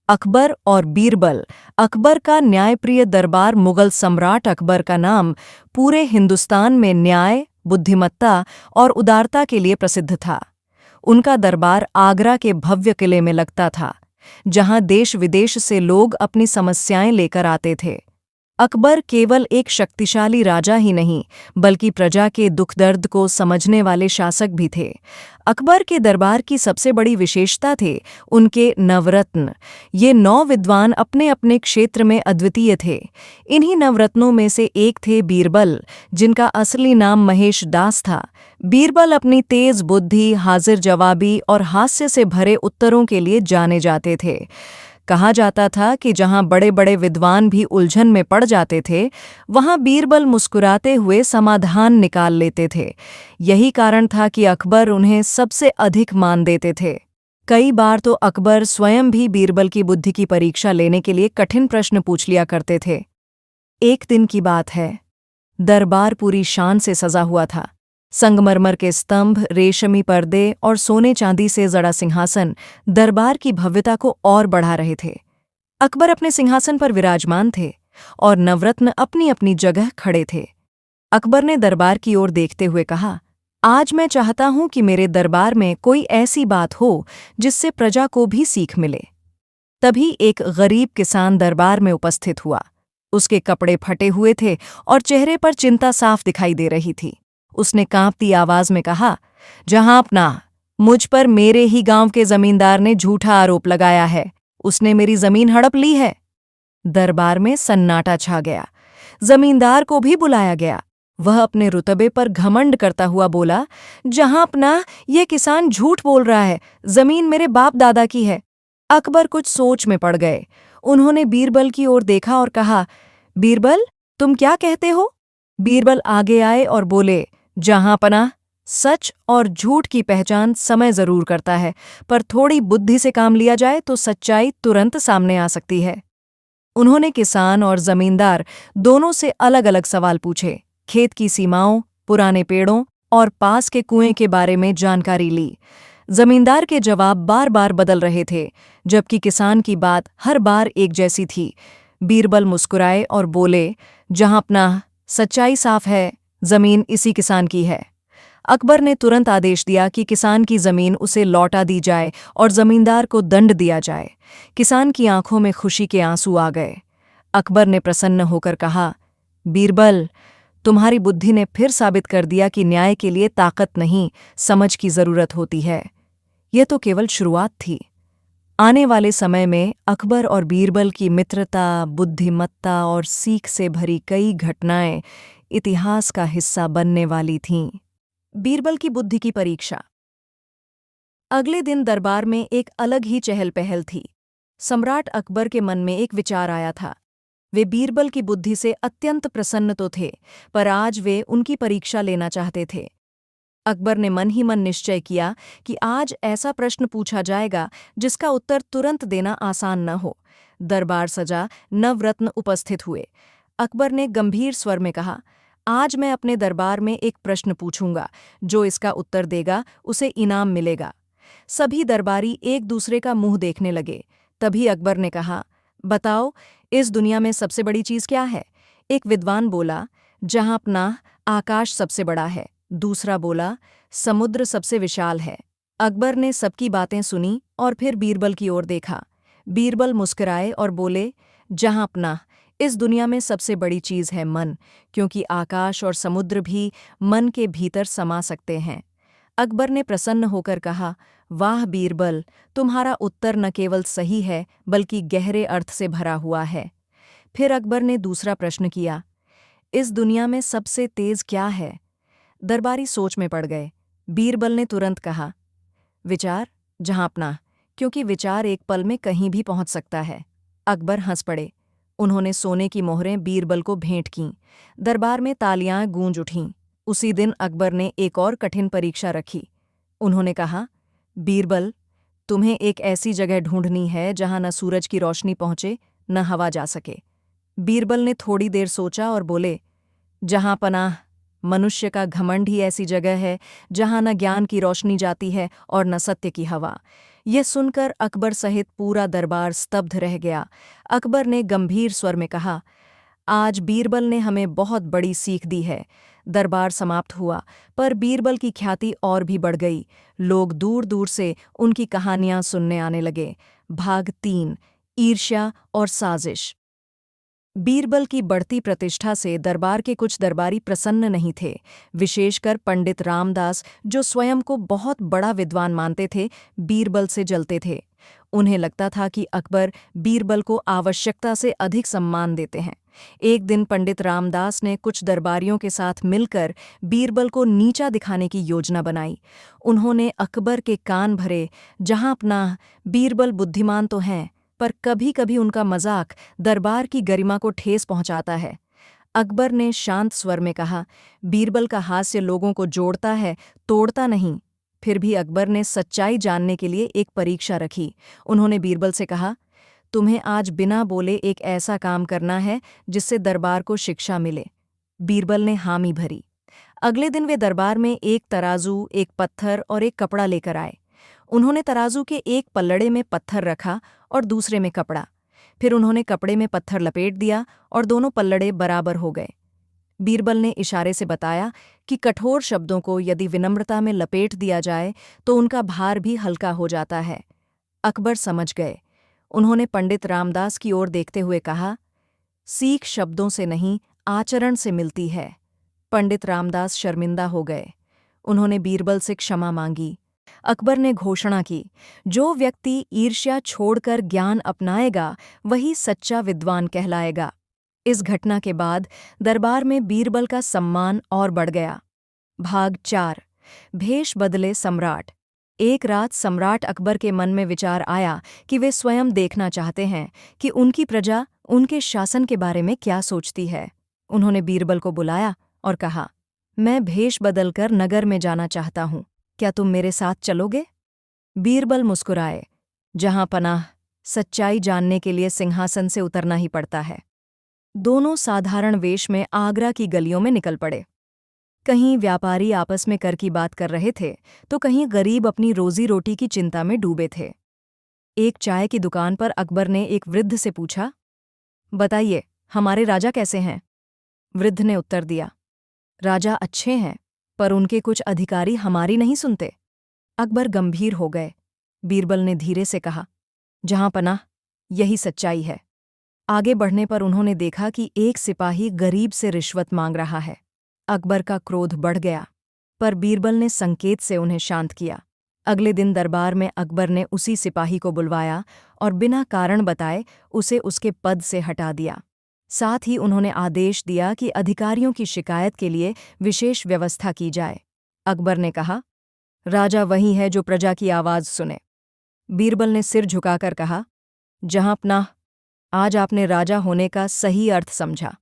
अकबर और बीरबल। अकबर का न्यायप्रिय दरबार। मुगल सम्राट अकबर का नाम पूरे हिंदुस्तान में न्याय, बुद्धिमत्ता और उदारता के लिए प्रसिद्ध था। उनका दरबार आगरा के भव्य किले में लगता था, जहां देश विदेश से लोग अपनी समस्याएं लेकर आते थे। अकबर केवल एक शक्तिशाली राजा ही नहीं, बल्कि प्रजा के दुख दर्द को समझने वाले शासक भी थे। अकबर के दरबार की सबसे बड़ी विशेषता थे उनके नवरत्न। ये 9 विद्वान अपने अपने क्षेत्र में अद्वितीय थे। इन्हीं नवरत्नों में से एक थे बीरबल, जिनका असली नाम महेश दास था। बीरबल अपनी तेज बुद्धि, हाजिर जवाबी और हास्य से भरे उत्तरों के लिए जाने जाते थे। कहा जाता था कि जहां बड़े बड़े विद्वान भी उलझन में पड़ जाते थे, वहां बीरबल मुस्कुराते हुए समाधान निकाल लेते थे। यही कारण था कि अकबर उन्हें सबसे अधिक मान देते थे। कई बार तो अकबर स्वयं भी बीरबल की बुद्धि की परीक्षा लेने के लिए कठिन प्रश्न पूछ लिया करते थे। एक दिन की बात है। दरबार पूरी शान से सजा हुआ था। संगमरमर के स्तंभ, रेशमी पर्दे और सोने चांदी से जड़ा सिंहासन दरबार की भव्यता को और बढ़ा रहे थे। अकबर अपने सिंहासन पर विराजमान थे और नवरत्न अपनी अपनी जगह खड़े थे। अकबर ने दरबार की ओर देखते हुए कहा, आज मैं चाहता हूं कि मेरे दरबार में कोई ऐसी बात हो जिससे प्रजा को भी सीख मिले। तभी एक गरीब किसान दरबार में उपस्थित हुआ। उसके कपड़े फटे हुए थे और चेहरे पर चिंता साफ दिखाई दे रही थी। उसने कांपती आवाज में कहा, जहांपना, मुझ पर मेरे ही गांव के जमींदार ने झूठा आरोप लगाया है। उसने मेरी जमीन हड़प ली है। दरबार में सन्नाटा छा गया। जमींदार को भी बुलाया गया। वह अपने रुतबे पर घमंड करता हुआ बोला, जहांपना, ये किसान झूठ बोल रहा है। जमीन मेरे बाप दादा की है। अकबर कुछ सोच में पड़ गए। उन्होंने बीरबल की ओर देखा और कहा, बीरबल, तुम क्या कहते हो? बीरबल आगे आए और बोले, जहांपना, सच और झूठ की पहचान समय जरूर करता है, पर थोड़ी बुद्धि से काम लिया जाए तो सच्चाई तुरंत सामने आ सकती है। उन्होंने किसान और जमींदार दोनों से अलग अलग सवाल पूछे। खेत की सीमाओं, पुराने पेड़ों और पास के कुएं के बारे में जानकारी ली। जमींदार के जवाब बार बार बदल रहे थे, जबकि किसान की बात हर बार एक जैसी थी। बीरबल मुस्कुराए और बोले, जहांपना, सच्चाई साफ है, जमीन इसी किसान की है। अकबर ने तुरंत आदेश दिया कि किसान की जमीन उसे लौटा दी जाए और जमींदार को दंड दिया जाए। किसान की आंखों में खुशी के आंसू आ गए। अकबर ने प्रसन्न होकर कहा, बीरबल, तुम्हारी बुद्धि ने फिर साबित कर दिया कि न्याय के लिए ताकत नहीं, समझ की जरूरत होती है। यह तो केवल शुरुआत थी। आने वाले समय में अकबर और बीरबल की मित्रता, बुद्धिमत्ता और सीख से भरी कई घटनाएं इतिहास का हिस्सा बनने वाली थीं। बीरबल की बुद्धि की परीक्षा। अगले दिन दरबार में एक अलग ही चहल पहल थी। सम्राट अकबर के मन में एक विचार आया था। वे बीरबल की बुद्धि से अत्यंत प्रसन्न तो थे, पर आज वे उनकी परीक्षा लेना चाहते थे। अकबर ने मन ही मन निश्चय किया कि आज ऐसा प्रश्न पूछा जाएगा जिसका उत्तर तुरंत देना आसान न हो। दरबार सजा, नवरत्न उपस्थित हुए। अकबर ने गंभीर स्वर में कहा, आज मैं अपने दरबार में एक प्रश्न पूछूंगा। जो इसका उत्तर देगा उसे इनाम मिलेगा। सभी दरबारी एक दूसरे का मुंह देखने लगे। तभी अकबर ने कहा, बताओ, इस दुनिया में सबसे बड़ी चीज क्या है? एक विद्वान बोला, जहांपना, आकाश सबसे बड़ा है। दूसरा बोला, समुद्र सबसे विशाल है। अकबर ने सबकी बातें सुनी और फिर बीरबल की ओर देखा। बीरबल मुस्कुराए और बोले, जहांपना, इस दुनिया में सबसे बड़ी चीज है मन, क्योंकि आकाश और समुद्र भी मन के भीतर समा सकते हैं। अकबर ने प्रसन्न होकर कहा, वाह बीरबल, तुम्हारा उत्तर न केवल सही है बल्कि गहरे अर्थ से भरा हुआ है। फिर अकबर ने दूसरा प्रश्न किया, इस दुनिया में सबसे तेज क्या है? दरबारी सोच में पड़ गए। बीरबल ने तुरंत कहा, विचार, जहांपना, क्योंकि विचार एक पल में कहीं भी पहुंच सकता है। अकबर हंस पड़े। उन्होंने सोने की मोहरें बीरबल को भेंट कीं। दरबार में तालियां गूंज उठीं। उसी दिन अकबर ने एक और कठिन परीक्षा रखी। उन्होंने कहा, बीरबल, तुम्हें एक ऐसी जगह ढूंढनी है जहां न सूरज की रोशनी पहुंचे न हवा जा सके। बीरबल ने थोड़ी देर सोचा और बोले, जहां पनाह, मनुष्य का घमंड ही ऐसी जगह है जहां न ज्ञान की रोशनी जाती है और न सत्य की हवा। यह सुनकर अकबर सहित पूरा दरबार स्तब्ध रह गया। अकबर ने गंभीर स्वर में कहा, आज बीरबल ने हमें बहुत बड़ी सीख दी है। दरबार समाप्त हुआ, पर बीरबल की ख्याति और भी बढ़ गई। लोग दूर दूर से उनकी कहानियां सुनने आने लगे। भाग 3, ईर्ष्या और साजिश। बीरबल की बढ़ती प्रतिष्ठा से दरबार के कुछ दरबारी प्रसन्न नहीं थे, विशेषकर पंडित रामदास, जो स्वयं को बहुत बड़ा विद्वान मानते थे, बीरबल से जलते थे। उन्हें लगता था कि अकबर बीरबल को आवश्यकता से अधिक सम्मान देते हैं। एक दिन पंडित रामदास ने कुछ दरबारियों के साथ मिलकर बीरबल को नीचा दिखाने की योजना बनाई। उन्होंने अकबर के कान भरे, जहां अपना बीरबल बुद्धिमान तो हैं, पर कभी-कभी उनका मजाक दरबार की गरिमा को ठेस पहुंचाता है। अकबर ने शांत स्वर में कहा, बीरबल का हास्य लोगों को जोड़ता है, तोड़ता नहीं। फिर भी अकबर ने सच्चाई जानने के लिए एक परीक्षा रखी। उन्होंने बीरबल से कहा, तुम्हें आज बिना बोले एक ऐसा काम करना है जिससे दरबार को शिक्षा मिले। बीरबल ने हामी भरी। अगले दिन वे दरबार में एक तराजू, एक पत्थर और एक कपड़ा लेकर आए। उन्होंने तराजू के एक पल्लड़े में पत्थर रखा और दूसरे में कपड़ा। फिर उन्होंने कपड़े में पत्थर लपेट दिया और दोनों पल्लड़े बराबर हो गए। बीरबल ने इशारे से बताया कि कठोर शब्दों को यदि विनम्रता में लपेट दिया जाए तो उनका भार भी हल्का हो जाता है। अकबर समझ गए। उन्होंने पंडित रामदास की ओर देखते हुए कहा, सीख शब्दों से नहीं, आचरण से मिलती है। पंडित रामदास शर्मिंदा हो गए। उन्होंने बीरबल से क्षमा मांगी। अकबर ने घोषणा की, जो व्यक्ति ईर्ष्या छोड़कर ज्ञान अपनाएगा वही सच्चा विद्वान कहलाएगा। इस घटना के बाद दरबार में बीरबल का सम्मान और बढ़ गया। भाग 4, भेष बदले सम्राट। एक रात सम्राट अकबर के मन में विचार आया कि वे स्वयं देखना चाहते हैं कि उनकी प्रजा उनके शासन के बारे में क्या सोचती है। उन्होंने बीरबल को बुलाया और कहा, मैं भेष बदलकर नगर में जाना चाहता हूँ, क्या तुम मेरे साथ चलोगे? बीरबल मुस्कुराए, जहां पनाह, सच्चाई जानने के लिए सिंहासन से उतरना ही पड़ता है। दोनों साधारण वेश में आगरा की गलियों में निकल पड़े। कहीं व्यापारी आपस में कर की बात कर रहे थे, तो कहीं गरीब अपनी रोजी रोटी की चिंता में डूबे थे। एक चाय की दुकान पर अकबर ने एक वृद्ध से पूछा, बताइए, हमारे राजा कैसे हैं? वृद्ध ने उत्तर दिया, राजा अच्छे हैं, पर उनके कुछ अधिकारी हमारी नहीं सुनते। अकबर गंभीर हो गए। बीरबल ने धीरे से कहा, जहां पनाह, यही सच्चाई है। आगे बढ़ने पर उन्होंने देखा कि एक सिपाही गरीब से रिश्वत मांग रहा है। अकबर का क्रोध बढ़ गया, पर बीरबल ने संकेत से उन्हें शांत किया। अगले दिन दरबार में अकबर ने उसी सिपाही को बुलवाया और बिना कारण बताए उसे उसके पद से हटा दिया। साथ ही उन्होंने आदेश दिया कि अधिकारियों की शिकायत के लिए विशेष व्यवस्था की जाए। अकबर ने कहा, राजा वही है जो प्रजा की आवाज़ सुने। बीरबल ने सिर झुकाकर कहा, जहां पनाह, आज आपने राजा होने का सही अर्थ समझा।